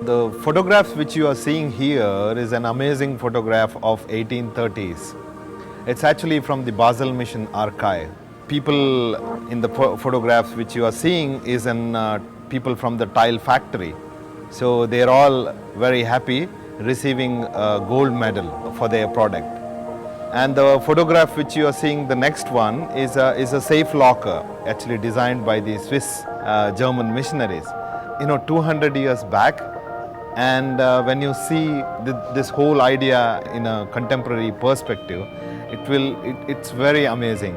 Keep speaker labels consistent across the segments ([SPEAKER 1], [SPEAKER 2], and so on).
[SPEAKER 1] The photographs which you are seeing here is an amazing photograph of 1830s. It's actually from the Basel Mission archive. People in the photographs which you are seeing is people from the tile factory. So they are all very happy receiving a gold medal for their product. And the photograph which you are seeing, the next one, is a safe locker, actually designed by the Swiss German missionaries. 200 years back, and when you see this whole idea in a contemporary perspective, it's very amazing.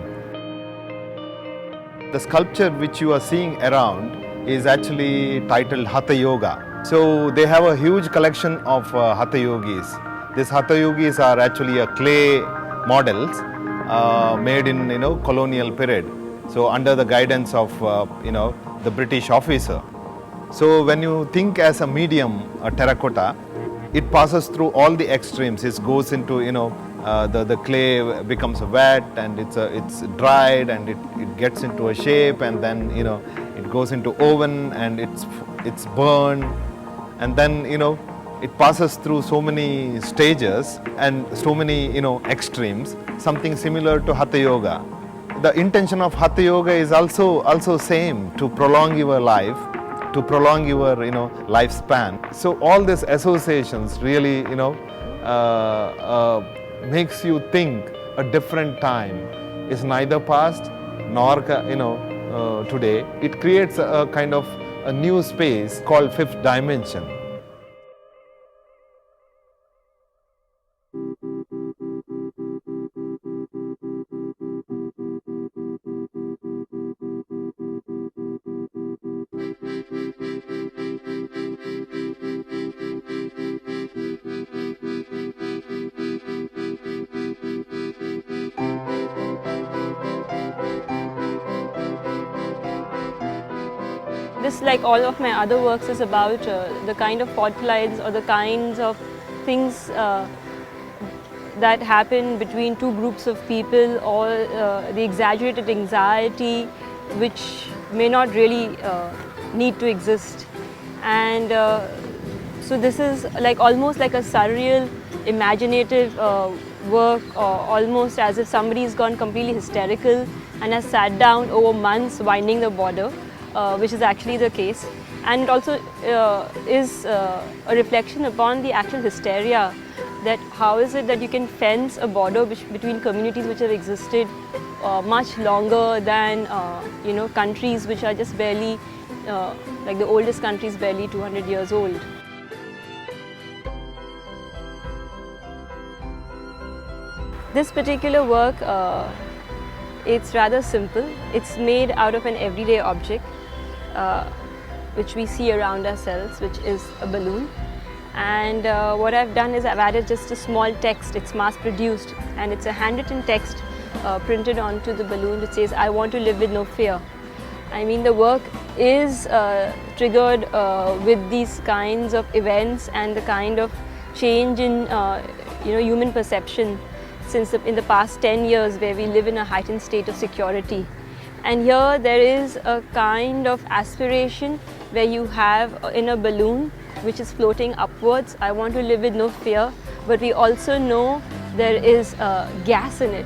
[SPEAKER 1] The sculpture which you are seeing around is actually titled Hatha Yoga. So they have a huge collection of Hatha Yogis. These Hatha Yogis are actually clay models made in colonial period. So under the guidance of the British officer. So when you think as a medium, a terracotta, it passes through all the extremes. It goes into the clay becomes wet and it's dried and it gets into a shape, and then it goes into oven and it's burned, and then it passes through so many stages and so many extremes. Something similar to Hatha Yoga. The intention of Hatha Yoga is also same, to prolong your life, to prolong your lifespan. So all these associations really makes you think a different time is neither past nor today. It creates a kind of a new space called fifth dimension.
[SPEAKER 2] This, like all of my other works, is about the kind of fault lines or the kinds of things that happen between two groups of people, or the exaggerated anxiety which may not really need to exist. And so this is like almost like a surreal, imaginative work, or almost as if somebody's gone completely hysterical and has sat down over months winding the border. Which is actually the case, and it also is a reflection upon the actual hysteria, that how is it that you can fence a border between communities which have existed much longer than countries which are just barely, like the oldest country is barely 200 years old. This particular work, it's rather simple. It's made out of an everyday object which we see around ourselves, which is a balloon. And what I've done is I've added just a small text. It's mass produced, and it's a handwritten text printed onto the balloon which says, "I want to live with no fear." I mean, the work is triggered with these kinds of events and the kind of change in human perception since in the past 10 years, where we live in a heightened state of security. And here there is a kind of aspiration where you have in a balloon which is floating upwards, "I want to live with no fear," but we also know there is gas in it,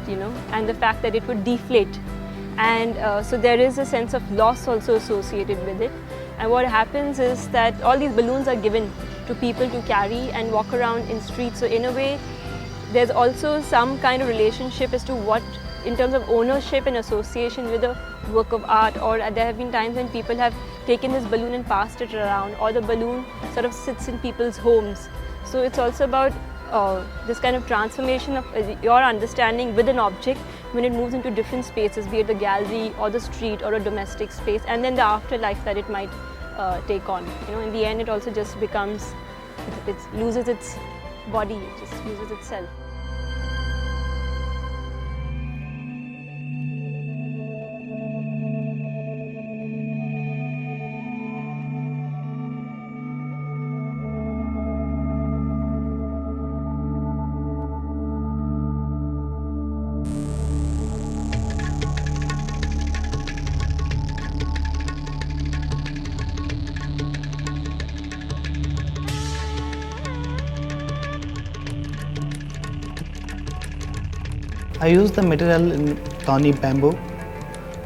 [SPEAKER 2] and the fact that it would deflate. And so there is a sense of loss also associated with it. And what happens is that all these balloons are given to people to carry and walk around in streets. So in a way, there's also some kind of relationship as to what, in terms of ownership and association with a work of art, or there have been times when people have taken this balloon and passed it around, or the balloon sort of sits in people's homes. So it's also about this kind of transformation of your understanding with an object when it moves into different spaces, be it the gallery or the street or a domestic space, and then the afterlife that it might take on. In the end, it also just becomes, it loses its body, it just loses itself.
[SPEAKER 3] I use the material in thorny bamboo,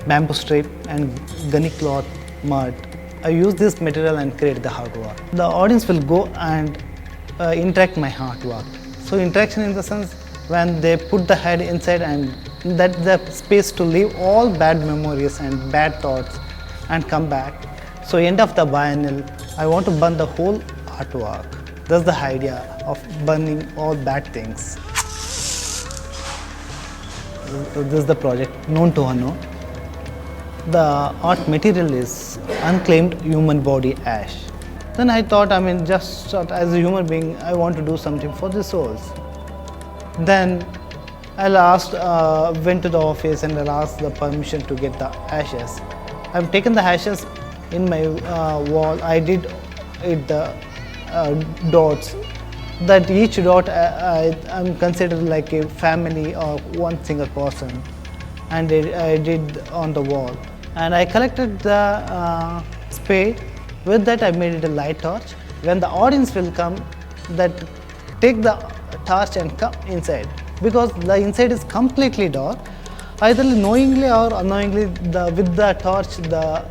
[SPEAKER 3] bamboo strip and gunny cloth, mud. I use this material and create the artwork. The audience will go and interact my artwork. So interaction in the sense when they put the head inside and that the space to leave all bad memories and bad thoughts and come back. So end of the biennial, I want to burn the whole artwork. That's the idea of burning all bad things. So this is the project known to Hano. The art material is unclaimed human body ash. Then I thought, just as a human being, I want to do something for the souls. Then I went to the office and I asked the permission to get the ashes. I've taken the ashes in my wall. I did it the dots. That each dot I'm considered like a family or one single person, and I did on the wall. And I collected the spade. With that, I made it a light torch. When the audience will come, that take the torch and come inside, because the inside is completely dark. Either knowingly or unknowingly, with the torch, the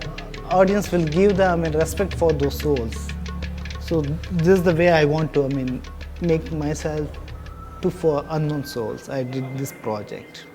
[SPEAKER 3] audience will give the respect for those souls. So this is the way I want to make myself for unknown souls. I did this project.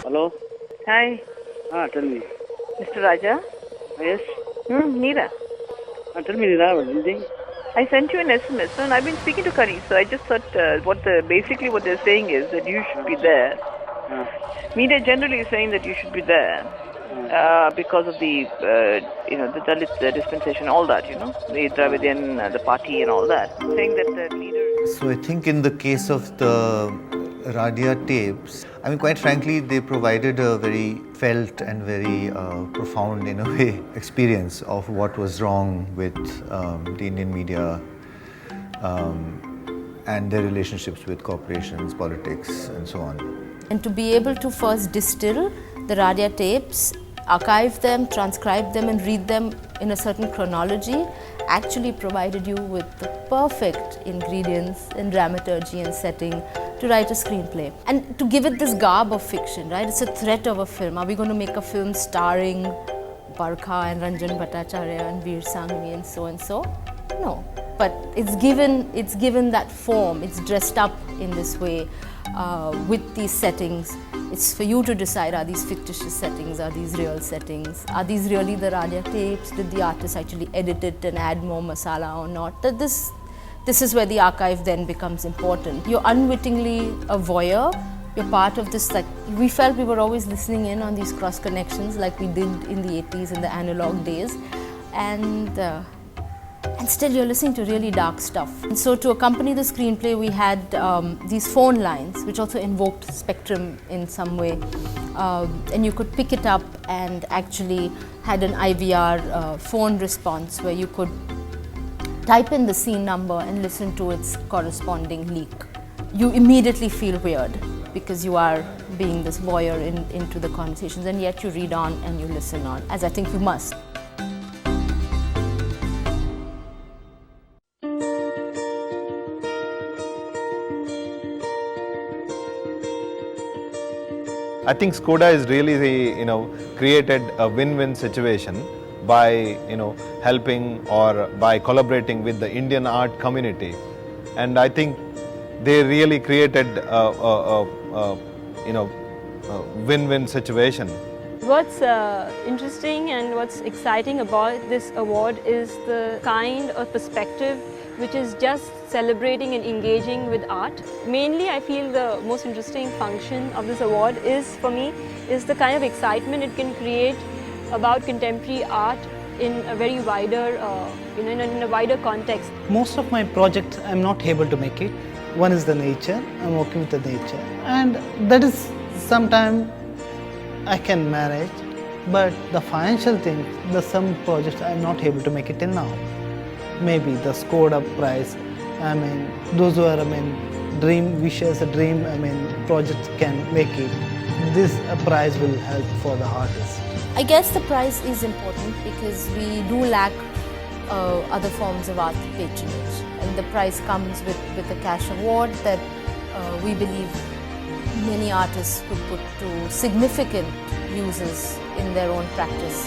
[SPEAKER 4] Hello?
[SPEAKER 5] Hi,
[SPEAKER 4] Tell me.
[SPEAKER 5] Mr. Raja.
[SPEAKER 4] Yes?
[SPEAKER 5] Neera.
[SPEAKER 4] Tell me, Nira, anything?
[SPEAKER 5] I sent you an SMS, and I've been speaking to Kari, so I just thought basically what they're saying is that you should be there. Media generally is saying that you should be there because of the the Dalit dispensation, all that, the Dravidian, the party and all that, saying that the leader...
[SPEAKER 6] So I think in the case of the Radia tapes, quite frankly, they provided a very felt and very profound, in a way, experience of what was wrong with the Indian media and their relationships with corporations, politics, and so on.
[SPEAKER 7] And to be able to first distill the Radia tapes, archive them, transcribe them, and read them in a certain chronology actually provided you with the perfect ingredients and dramaturgy and setting to write a screenplay. And to give it this garb of fiction, right? It's a threat of a film. Are we going to make a film starring Barkha and Ranjan Bhattacharya and Veer Sanghvi and so and so? No. But it's given that form, it's dressed up in this way with these settings. It's for you to decide, are these fictitious settings, are these real settings, are these really the Radia tapes, did the artist actually edit it and add more masala or not? That this is where the archive then becomes important. You're unwittingly a voyeur, you're part of this, like we felt we were always listening in on these cross connections like we did in the 80s in the analog days, and still you're listening to really dark stuff. And so to accompany the screenplay, we had these phone lines, which also invoked spectrum in some way. And you could pick it up and actually had an IVR phone response where you could type in the scene number and listen to its corresponding leak. You immediately feel weird because you are being this voyeur into the conversations, and yet you read on and you listen on, as I think you must.
[SPEAKER 1] I think SKODA is really, created a win-win situation by, helping or by collaborating with the Indian art community, and I think they really created a win-win situation.
[SPEAKER 2] What's interesting and what's exciting about this award is the kind of perspective which is just celebrating and engaging with art. Mainly, I feel the most interesting function of this award is, for me, is the kind of excitement it can create about contemporary art in a very wider, in a wider context.
[SPEAKER 3] Most of my projects I'm not able to make it. One is the nature, I'm working with the nature, and that is sometime I can manage, but the financial thing, some projects I'm not able to make it till now. Maybe the SKODA Prize, those who are, dream wishes, projects can make it. This prize will help for the artists.
[SPEAKER 7] I guess the prize is important because we do lack other forms of art patronage, and the prize comes with a cash award that we believe many artists could put to significant uses in their own practice.